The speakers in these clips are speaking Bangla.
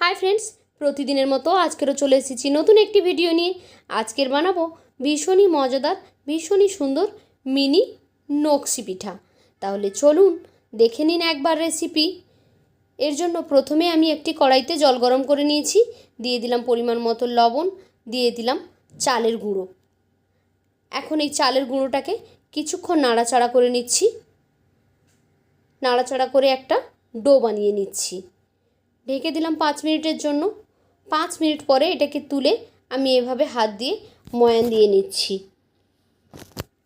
हाई फ्रेंड्स प्रतिदिनेर मतो आजकेरो चले एसेछि नतून एकटी भिडियो निये। आजकेर बानाबो भीषण ही मजादार भीषण ही सुंदर मिनी नक्शी पिठा। ताहले चलुन देखे निन एकबार रेसिपि। एर जोन्नो प्रथमे आमी एकटी कड़ाईते जल गरम करे निয়েছি, दिए दिलाम परिमाण मतो लवण, दिए दिलाम चालेर गुঁড়ো। এখন এই চালের গুঁড়োটাকে কিছুক্ষণ নাড়াচাড়া করে নিচ্ছি। নাড়াচাড়া করে একটা ডো বানিয়ে নিচ্ছি। ঢেকে দিলাম 5 মিনিটের জন্য। 5 মিনিট পরে এটাকে তুলে আমি এভাবে হাত দিয়ে ময়ান দিয়ে নিচ্ছি।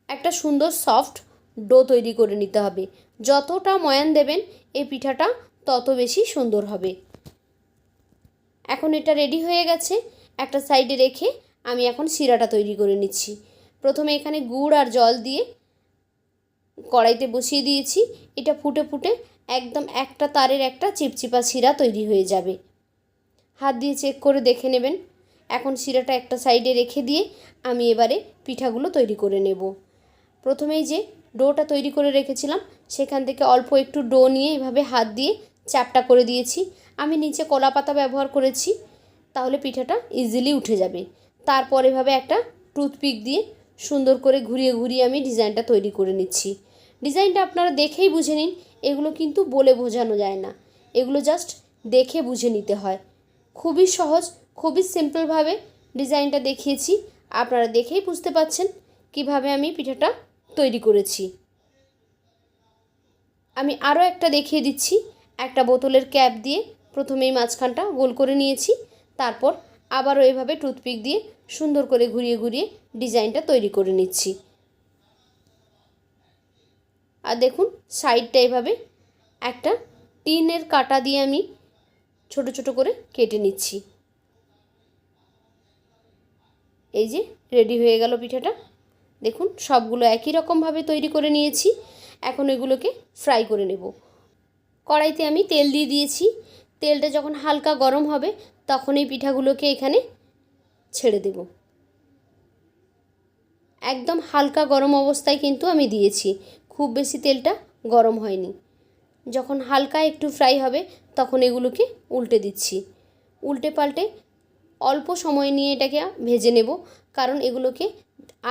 একটা সুন্দর সফট ডো তৈরি করে নিতে হবে। যতটা ময়ান দেবেন এই পিঠাটা তত বেশি সুন্দর হবে। এখন এটা রেডি হয়ে গেছে। একটা সাইডে রেখে আমি এখন শিরাটা তৈরি করে নিচ্ছি। প্রথমে এখানে গুড় আর জল দিয়ে কড়াইতে বসিয়ে দিয়েছি। এটা ফুটে ফুটে একদম একটা তারের একটা চিপচিপা শিরা তৈরি হয়ে যাবে। হাত দিয়ে চেক করে দেখে নেবেন। এখন শিরাটা একটা সাইডে রেখে দিয়ে আমি এবারে পিঠাগুলো তৈরি করে নেব। প্রথমেই যে ডোটা তৈরি করে রেখেছিলাম সেখান থেকে অল্প একটু ডো নিয়ে এভাবে হাত দিয়ে চ্যাপটা করে দিয়েছি। আমি নিচে কলা পাতা ব্যবহার করেছি, তাহলে পিঠাটা ইজিলি উঠে যাবে। তারপর এভাবে একটা টুথপিক দিয়ে সুন্দর করে ঘুরিয়ে ঘুরিয়ে আমি ডিজাইনটা তৈরি করে নিচ্ছি। ডিজাইনটা আপনারা দেখেই বুঝে নিন, এগুলো কিন্তু বলে বোঝানো যায় না, এগুলো জাস্ট দেখে বুঝে নিতে হয়। খুবই সহজ, খুবই সিম্পলভাবে ডিজাইনটা দেখিয়েছি। আপনারা দেখেই বুঝতে পাচ্ছেন কিভাবে আমি পিঠাটা তৈরি করেছি। আমি আরও একটা দেখিয়ে দিচ্ছি। একটা বোতলের ক্যাপ দিয়ে প্রথমেই মাঝখানটা গোল করে নিয়েছি, তারপর আবারও এভাবে টুথপিক দিয়ে সুন্দর করে ঘুরিয়ে ঘুরিয়ে ডিজাইনটা তৈরি করে নিচ্ছি। আর দেখুন সাইডটা এভাবে একটা টিনের কাঁটা দিয়ে আমি ছোট ছোট করে কেটে নিচ্ছি। এই যে রেডি হয়ে গেল পিঠাটা। দেখুন সবগুলো একই রকমভাবে তৈরি করে নিয়েছি। এখন এগুলোকে ফ্রাই করে নেব। কড়াইতে আমি তেল দিয়ে দিয়েছি। তেলটা যখন হালকা গরম হবে তখন এই পিঠাগুলোকে এখানে ছেড়ে দেব। একদম হালকা গরম অবস্থায় কিন্তু আমি দিয়েছি, খুব বেশি তেলটা গরম হয়নি। যখন হালকা একটু ফ্রাই হবে তখন এগুলোকে উল্টে দিচ্ছি। উল্টে পাল্টে অল্প সময় নিয়ে এটাকে ভেজে নেব, কারণ এগুলোকে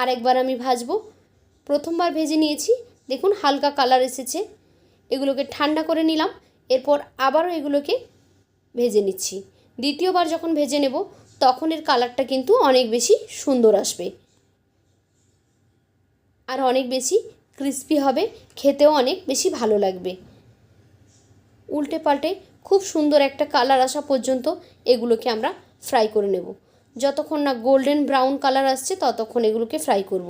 আর একবার আমি ভাজবো। প্রথমবার ভেজে নিয়েছি, দেখুন হালকা কালার এসেছে। এগুলোকে ঠান্ডা করে নিলাম, এরপর আবারও এগুলোকে ভেজে নিচ্ছি। দ্বিতীয়বার যখন ভেজে নেব তখন এর কালারটা কিন্তু অনেক বেশি সুন্দর আসবে আর অনেক বেশি ক্রিস্পি হবে, খেতেও অনেক বেশি ভালো লাগবে। উল্টে পাল্টে খুব সুন্দর একটা কালার আসা পর্যন্ত এগুলোকে আমরা ফ্রাই করে নেব। যতক্ষণ না গোল্ডেন ব্রাউন কালার আসছে ততক্ষণ এগুলোকে ফ্রাই করব।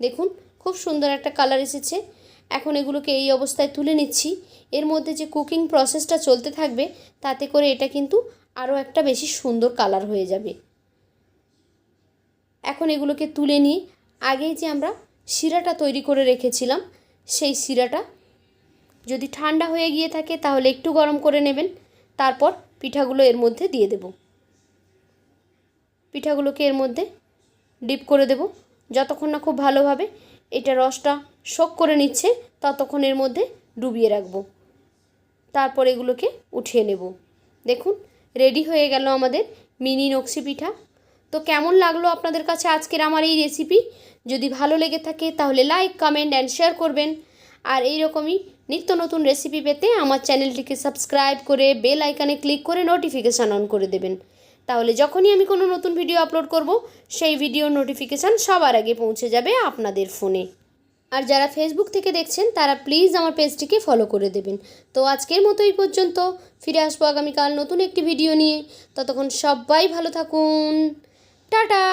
দেখুন খুব সুন্দর একটা কালার এসেছে। এখন এগুলোকে এই অবস্থায় তুলে নিচ্ছি। এর মধ্যে যে কুকিং প্রসেসটা চলতে থাকবে তাতে করে এটা কিন্তু আরও একটা বেশি সুন্দর কালার হয়ে যাবে। এখন এগুলোকে তুলে নিয়ে আগেই যে আমরা শিরাটা তৈরি করে রেখেছিলাম সেই শিরাটা যদি ঠান্ডা হয়ে গিয়ে থাকে তাহলে একটু গরম করে নেবেন। তারপর পিঠাগুলো এর মধ্যে দিয়ে দেব। পিঠাগুলোকে এর মধ্যে ডিপ করে দেব। যতক্ষণ না খুব ভালোভাবে এটা রসটা শোক করে নিচ্ছে ততক্ষণ এর মধ্যে ডুবিয়ে রাখবো। তারপর এগুলোকে উঠিয়ে নেব। দেখুন রেডি হয়ে গেল আমাদের মিনি নকশি পিঠা। তো কেমন লাগলো আপনাদের কাছে আজকের আমার এই রেসিপি? যদি ভালো লেগে থাকে তাহলে লাইক, কমেন্ট অ্যান্ড শেয়ার করবেন। আর এই রকমই নিত্য নতুন রেসিপি পেতে আমার চ্যানেলটিকে সাবস্ক্রাইব করে বেল আইকনে ক্লিক করে নোটিফিকেশান অন করে দেবেন। তাহলে যখনই আমি কোনো নতুন ভিডিও আপলোড করব সেই ভিডিওর নোটিফিকেশান সবার আগে পৌঁছে যাবে আপনাদের ফোনে। আর যারা ফেসবুক থেকে দেখছেন তারা প্লিজ আমার পেজটিকে ফলো করে দেবেন। তো আজকের মতো এই পর্যন্ত, ফিরে আসবো আগামীকাল নতুন একটি ভিডিও নিয়ে। ততক্ষণ সবাই ভালো থাকুন। টাটা।